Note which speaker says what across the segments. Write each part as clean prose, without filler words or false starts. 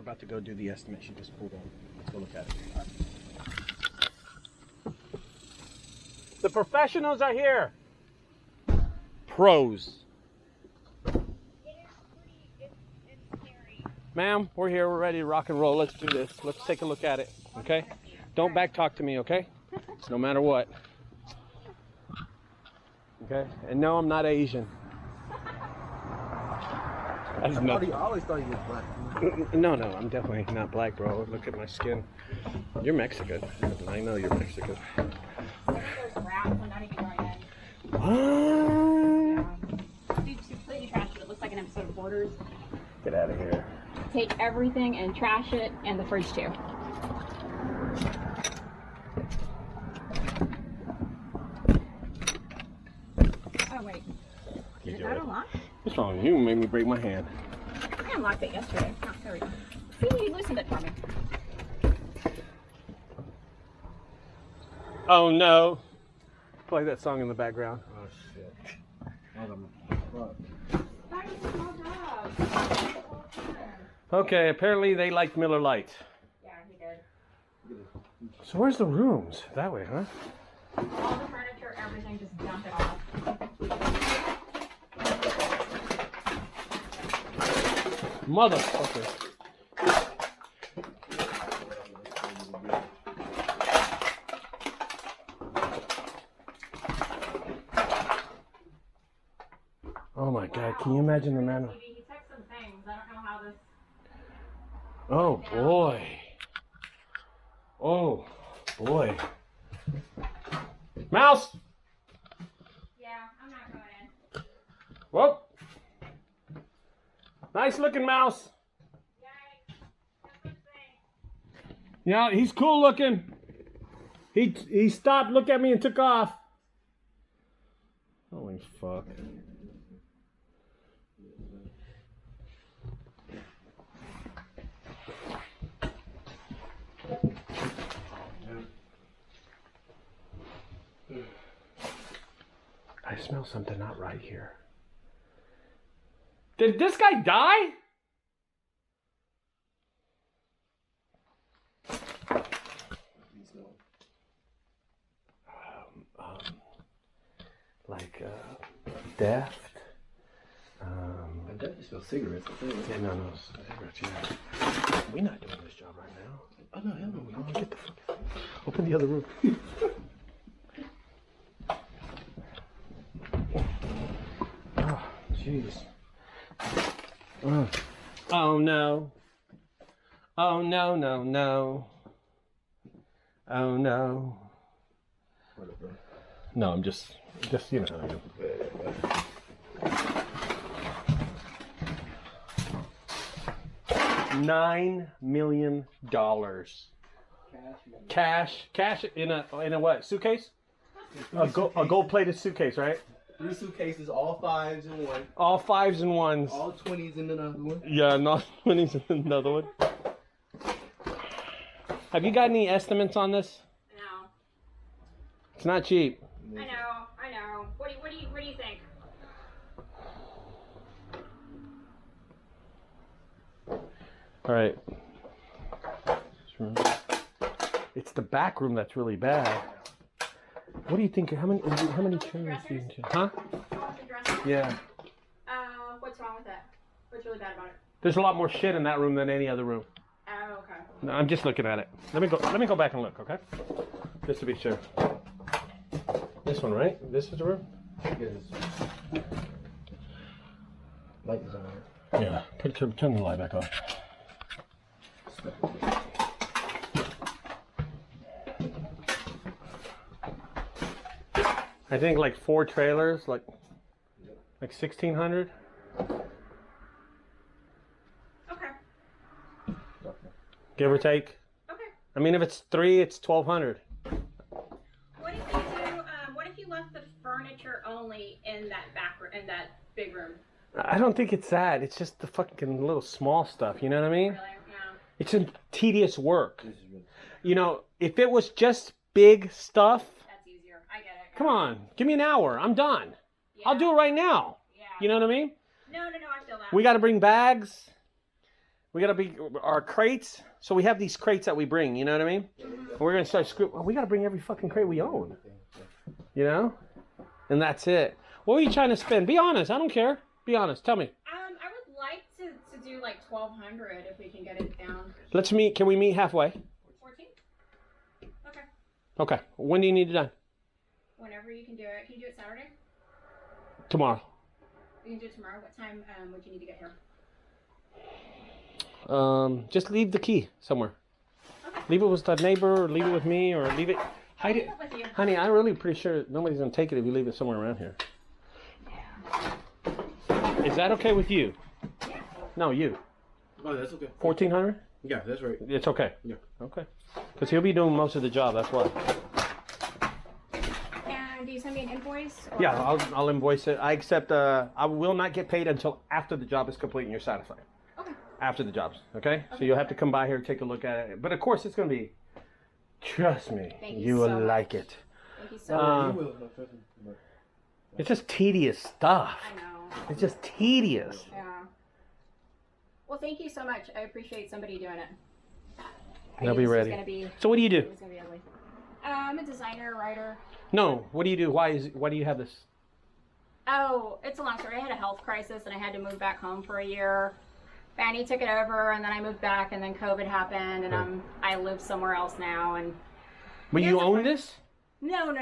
Speaker 1: about to go do the estimate. She just pulled on. Let's go look at it. The professionals are here. Pros. Ma'am, we're here. We're ready to rock and roll. Let's do this. Let's take a look at it. Okay? Don't back talk to me, okay? No matter what. Okay? And no, I'm not Asian.
Speaker 2: I always thought you were black.
Speaker 1: No, I'm definitely not black, bro. Look at my skin. You're Mexican. I know you're Mexican. What?
Speaker 3: Dude, completely trashed it. It looks like an episode of Hoarders.
Speaker 1: Get out of here.
Speaker 3: Take everything and trash it, and the fridge too. Oh wait, is that unlocked?
Speaker 1: What's wrong with you? You made me break my hand.
Speaker 3: I unlocked it yesterday. Oh, there we go. See, you loosened it for me.
Speaker 1: Oh no! Play that song in the background.
Speaker 2: Oh shit.
Speaker 1: Okay, apparently they liked Miller Lite.
Speaker 3: Yeah, he did.
Speaker 1: So where's the rooms? That way, huh?
Speaker 3: All the furniture, everything, just dump it off.
Speaker 1: Motherfucker. Oh my God, can you imagine the man?
Speaker 3: He took some things. I don't know how this...
Speaker 1: Oh boy. Oh boy. Mouse!
Speaker 3: Yeah, I'm not going in.
Speaker 1: Whoop. Nice looking mouse.
Speaker 3: Yikes. That's what I'm saying.
Speaker 1: Yeah, he's cool looking. He stopped, looked at me, and took off. Holy fuck. I smell something not right here. Did this guy die? Like theft.
Speaker 2: I definitely smell cigarettes.
Speaker 1: Yeah, no, cigarettes. Yeah. We're not doing this job right now.
Speaker 2: Oh no, hell no.
Speaker 1: Oh, get the fuck out. Open the other room. Oh, jeez. Oh no. Oh no, no, no. Oh no. No, I'm just you know how I am. $9 million. Cash in a what? Suitcase? A gold-plated suitcase, right?
Speaker 2: 3 suitcases, all 5s in one.
Speaker 1: All 5s and 1s.
Speaker 2: All 20s in another one.
Speaker 1: Yeah, not 20s in another one. Have you got any estimates on this?
Speaker 3: No.
Speaker 1: It's not cheap.
Speaker 3: I know. What do you think?
Speaker 1: All right. It's the back room that's really bad. What do you think? How many chairs do you think? Huh? Yeah.
Speaker 3: What's wrong with that? What's really bad about it?
Speaker 1: There's a lot more shit in that room than any other room.
Speaker 3: Oh, okay.
Speaker 1: No, I'm just looking at it. Let me go back and look, okay? Just to be sure. This one, right? This is the room?
Speaker 2: Yes. Light is on there.
Speaker 1: Yeah. Turn the light back on. I think like 4 trailers, like 1,600.
Speaker 3: Okay.
Speaker 1: Give or take.
Speaker 3: Okay.
Speaker 1: I mean, if it's 3, it's 1,200.
Speaker 3: What if you left the furniture only in that that big room?
Speaker 1: I don't think it's that. It's just the fucking little small stuff. You know what I mean?
Speaker 3: Really? Yeah.
Speaker 1: It's a tedious work. You know, if it was just big stuff.
Speaker 3: That's easier. I get it.
Speaker 1: Come on, give me an hour. I'm done.
Speaker 3: Yeah.
Speaker 1: I'll do it right now.
Speaker 3: Yeah.
Speaker 1: You know what I mean?
Speaker 3: No, I feel that.
Speaker 1: We got to bring bags. We gotta be our crates. So we have these crates that we bring. You know what I mean? And we're gonna start we gotta bring every fucking crate we own. You know? And that's it. What were you trying to spend? Be honest. I don't care. Be honest. Tell me.
Speaker 3: I would like to do like 1,200 if we can get it down.
Speaker 1: Let's meet. Can we meet halfway?
Speaker 3: 14? Okay.
Speaker 1: Okay. When do you need it done?
Speaker 3: Whenever you can do it. Can you do it Saturday?
Speaker 1: Tomorrow.
Speaker 3: You can do it tomorrow. What time would you need to get here?
Speaker 1: Just leave the key somewhere.
Speaker 3: Okay.
Speaker 1: Leave it with the neighbor, or leave it with me, or leave it. Hide it.
Speaker 3: Leave it with you.
Speaker 1: Honey, I'm really pretty sure nobody's gonna take it if you leave it somewhere around here. Is that okay with you?
Speaker 3: Yeah.
Speaker 1: No, you.
Speaker 2: Oh, that's okay.
Speaker 1: 1,400?
Speaker 2: Yeah, that's right.
Speaker 1: It's okay.
Speaker 2: Yeah.
Speaker 1: Okay. Because he'll be doing most of the job. That's why.
Speaker 3: And do you send me an invoice? Or...
Speaker 1: Yeah, I'll invoice it. I accept. I will not get paid until after the job is complete and you're satisfied.
Speaker 3: Okay.
Speaker 1: After the job's okay. So you'll have to come by here, take a look at it. But of course, it's gonna be. Trust me,
Speaker 3: Thank
Speaker 1: you
Speaker 3: you
Speaker 1: will
Speaker 3: so
Speaker 1: like
Speaker 3: much.
Speaker 1: it.
Speaker 3: Thank you so
Speaker 2: You
Speaker 3: much.
Speaker 2: will. No, trust me. But-
Speaker 1: It's just tedious stuff.
Speaker 3: I know.
Speaker 1: It's just tedious.
Speaker 3: Yeah. Well, thank you so much. I appreciate somebody doing it.
Speaker 1: They'll be ready.
Speaker 3: It
Speaker 1: So what do you do?
Speaker 3: was gonna be ugly. I'm a designer, writer.
Speaker 1: No, what do you do? Why do you have this?
Speaker 3: Oh, it's a long story. I had a health crisis and I had to move back home for a year. Fanny took it over and then I moved back and then COVID happened and I live somewhere else now and
Speaker 1: But you
Speaker 3: Here's the
Speaker 1: own
Speaker 3: fun-
Speaker 1: this?
Speaker 3: no.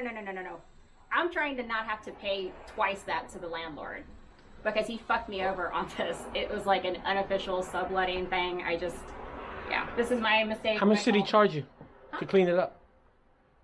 Speaker 3: I'm trying to not have to pay twice that to the landlord because he fucked me over on this. It was like an unofficial subletting thing. This is my mistake.
Speaker 1: How much
Speaker 3: my
Speaker 1: did he
Speaker 3: fault.
Speaker 1: charge you to clean it up?